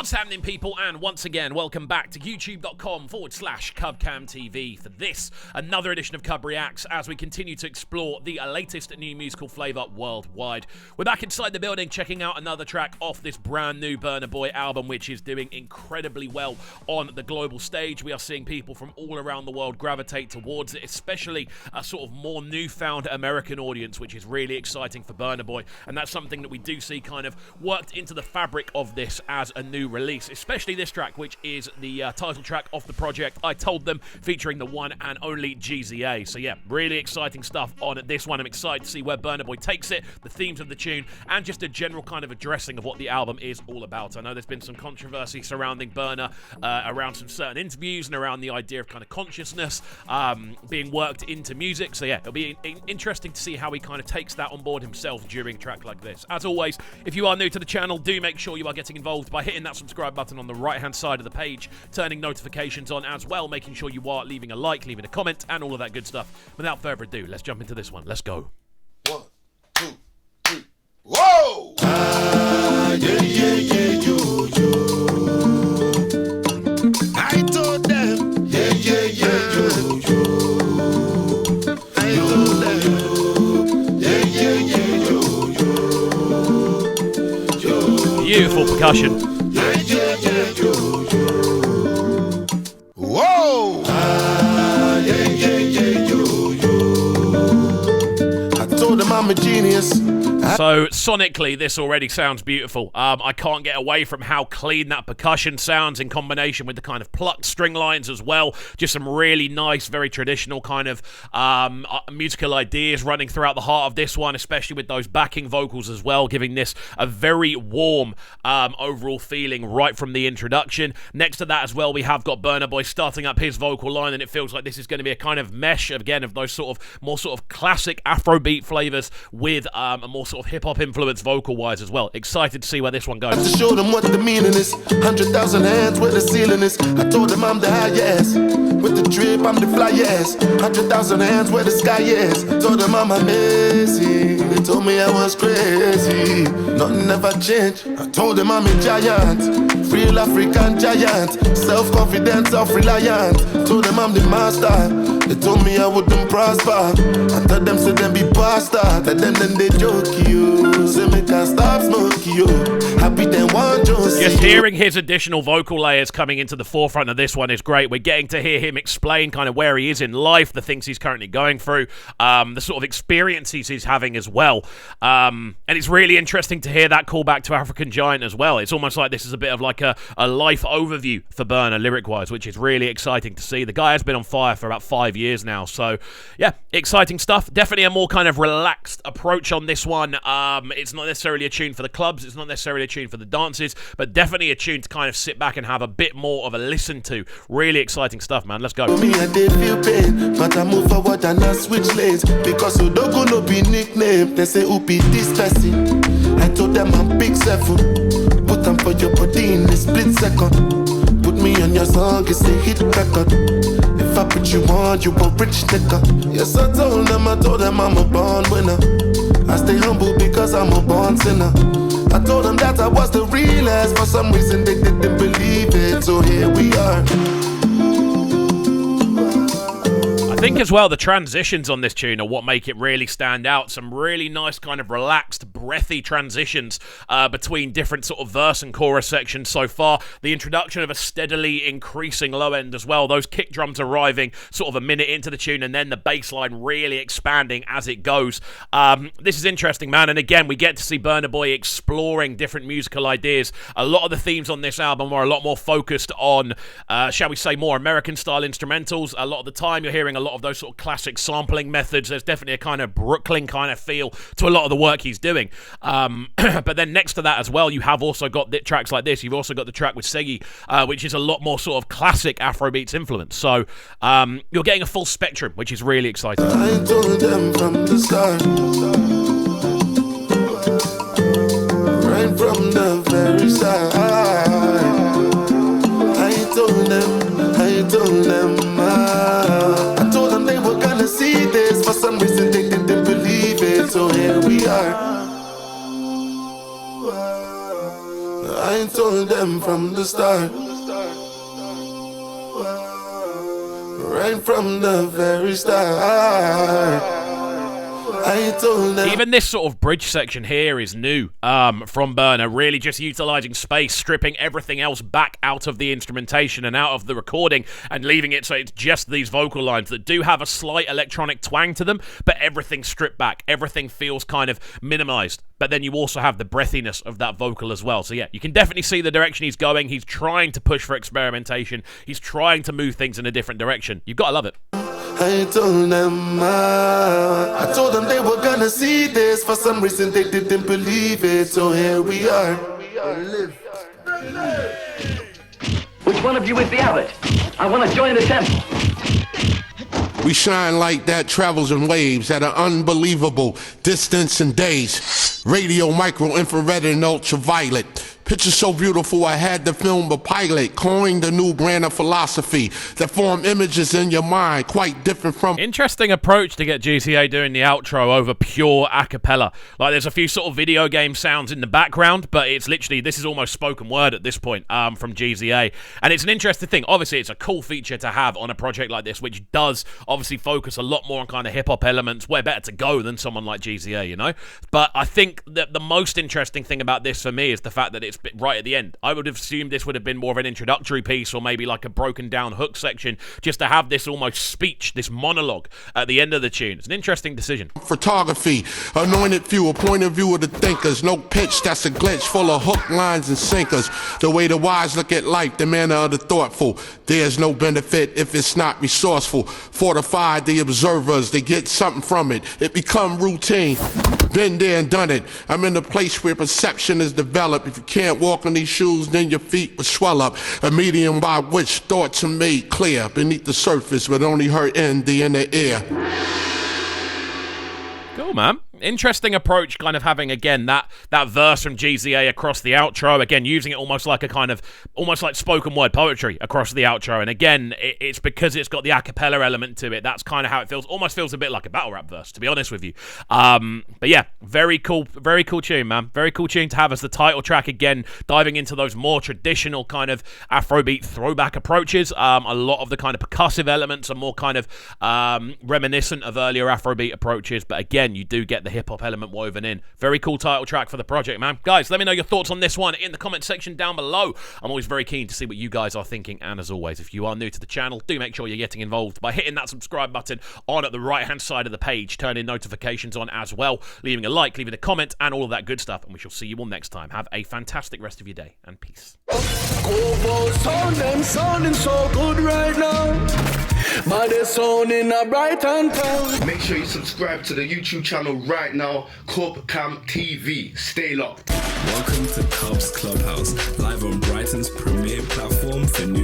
What's happening, people? And once again, welcome back to youtube.com/CubCamTV for this, another edition of Cub Reacts, as we continue to explore the latest new musical flavour worldwide. We're back inside the building, checking out another track off this brand new Burna Boy album, which is doing incredibly well on the global stage. We are seeing people from all around the world gravitate towards it, especially a sort of more newfound American audience, which is really exciting for Burna Boy. And that's something that we do see kind of worked into the fabric of this as a new release, especially this track, which is the title track off the project I Told Them, featuring the one and only GZA. So yeah, really exciting stuff on this one. I'm excited to see where Burna Boy takes it, the themes of the tune, and just a general kind of addressing of what the album is all about. I know there's been some controversy surrounding Burna, around some certain interviews and around the idea of kind of consciousness being worked into music. So yeah, it'll be interesting to see how he kind of takes that on board himself during a track like this. As always, if you are new to the channel, do make sure you are getting involved by hitting that subscribe button on the right hand side of the page, turning notifications on as well, making sure you are leaving a like, leaving a comment, and all of that good stuff. Without further ado, let's jump into this one. Let's go. 1, 2, 3. Whoa! I told them, I told them, Beautiful percussion. Whoa! I told them I'm a genius. So sonically, this already sounds beautiful. I can't get away from how clean that percussion sounds in combination with the kind of plucked string lines as well. Just some really nice, very traditional kind of musical ideas running throughout the heart of this one, especially with those backing vocals as well, giving this a very warm overall feeling right from the introduction. Next to that as well, we have got Burna Boy starting up his vocal line, and it feels like this is going to be a kind of mesh, again, of those sort of more sort of classic Afrobeat flavors with a more sort of hip-hop influence vocal-wise as well. Excited to see where this one goes. To show them what the meaning is. 100,000 hands where the ceiling is. I told them I'm the highest. With the drip, I'm the flyest. 100,000 hands where the sky is. Told them I'm amazing. They told me I was crazy. Nothing ever changed. I told them I'm a giant. Real African giant. Self-confident, self-reliant. Told them I'm the master. They told me I wouldn't prosper. I told them, say them be bastard. Tell them then they joke you. Say me can't stop smoke you. Happy then one Jones. Just hearing his additional vocal layers coming into the forefront of this one is great. We're getting to hear him explain kind of where he is in life, the things he's currently going through, the sort of experiences he's having as well. And it's really interesting to hear that callback to African Giant as well. It's almost like this is a bit of like a life overview for Burna lyric-wise, which is really exciting to see. The guy has been on fire for about 5 years now. So yeah, exciting stuff. Definitely a more kind of relaxed approach on this one. It's not necessarily a tune for the clubs, it's not necessarily a tune for the dances, but definitely a tune to kind of sit back and have a bit more of a listen to. Really exciting stuff, man. Let's go. Me I did feel pain, but I move forward and I switch lanes. Because who don't go no be nickname. They say who be this person. I told them I'm big 7. Put them for your body in a split second. Put me on your song, it's a hit record. If I put you on, you a rich nigga. Yes, I told them I'm a born winner. I stay humble because I'm a born sinner. I told them that I was the realest. For some reason they didn't believe it. So here we are. I think as well the transitions on this tune are what make it really stand out. Some really nice kind of relaxed, breathy transitions between different sort of verse and chorus sections so far. The introduction of a steadily increasing low end as well. Those kick drums arriving sort of a minute into the tune, and then the bass line really expanding as it goes. This is interesting, man. And again, we get to see Burna Boy exploring different musical ideas. A lot of the themes on this album are a lot more focused on, shall we say, more American style instrumentals. A lot of the time you're hearing a lot of those sort of classic sampling methods. There's definitely a kind of Brooklyn kind of feel to a lot of the work he's doing. But then next to that as well, you have also got tracks like this. You've also got the track with Seggy, which is a lot more sort of classic Afrobeats influence. So you're getting a full spectrum, which is really exciting. I told them from the start, right from the very start. I told them. I told them they were gonna see this. For some reason they didn't believe it. So here we are. I told told them from the start. Right from the very start. I told them. Even this sort of bridge section here is new from Burna, really just utilizing space, stripping everything else back out of the instrumentation and out of the recording and leaving it so it's just these vocal lines that do have a slight electronic twang to them, but everything's stripped back. Everything feels kind of minimized, but then you also have the breathiness of that vocal as well. So yeah, you can definitely see the direction he's going. He's trying to push for experimentation. He's trying to move things in a different direction. You've got to love it. I told them they were gonna see this. For some reason they didn't believe it. So here we are. Which one of you is the abbot? I want to join the temple. We shine light that travels in waves at an unbelievable distance and days. Radio, micro, infrared, and ultraviolet. Pictures so beautiful I had to film a pilot, coined a new brand of philosophy that form images in your mind quite different from... Interesting approach to get GZA doing the outro over pure a cappella. Like there's a few sort of video game sounds in the background, but it's literally, this is almost spoken word at this point from GZA. And it's an interesting thing. Obviously it's a cool feature to have on a project like this, which does obviously focus a lot more on kind of hip-hop elements. Where better to go than someone like GZA, you know? But I think that the most interesting thing about this for me is the fact that it's right at the end. I would have assumed this would have been more of an introductory piece or maybe like a broken down hook section, just to have this almost speech, this monologue at the end of the tune. It's an interesting decision. Photography, anointed few, a point of view of the thinkers. No pitch, that's a glitch full of hook lines and sinkers. The way the wise look at life, the manner of the thoughtful. There's no benefit if it's not resourceful. Fortify the observers, they get something from it. It become routine. Been there and done it. I'm in a place where perception is developed. If you can't walk in these shoes, then your feet will swell up. A medium by which thoughts are made clear beneath the surface, but only heard in the inner ear. Cool, man. Interesting approach, kind of having, again, that verse from GZA across the outro, again, using it almost like a kind of, almost like spoken word poetry across the outro. And again, it's because it's got the a cappella element to it. That's kind of how it feels. Almost feels a bit like a battle rap verse, to be honest with you. But yeah, very cool tune, man. Very cool tune to have as the title track, again, diving into those more traditional kind of Afrobeat throwback approaches. A lot of the kind of percussive elements are more kind of reminiscent of earlier Afrobeat approaches, but again, you do get the hip-hop element woven in. Very cool title track for the project, man. Guys, let me know your thoughts on this one in the comment section down below. I'm always very keen to see what you guys are thinking, and as always, if you are new to the channel, do make sure you're getting involved by hitting that subscribe button on at the right-hand side of the page, turning notifications on as well, leaving a like, leaving a comment, and all of that good stuff, and we shall see you all next time. Have a fantastic rest of your day, and peace. Sounding so good right now, but they're sounding a bright and town. Make sure you subscribe to the YouTube channel right now, CUBREACTS TV. Stay locked. Welcome to Cubs Clubhouse, live on Brighton's premier platform for new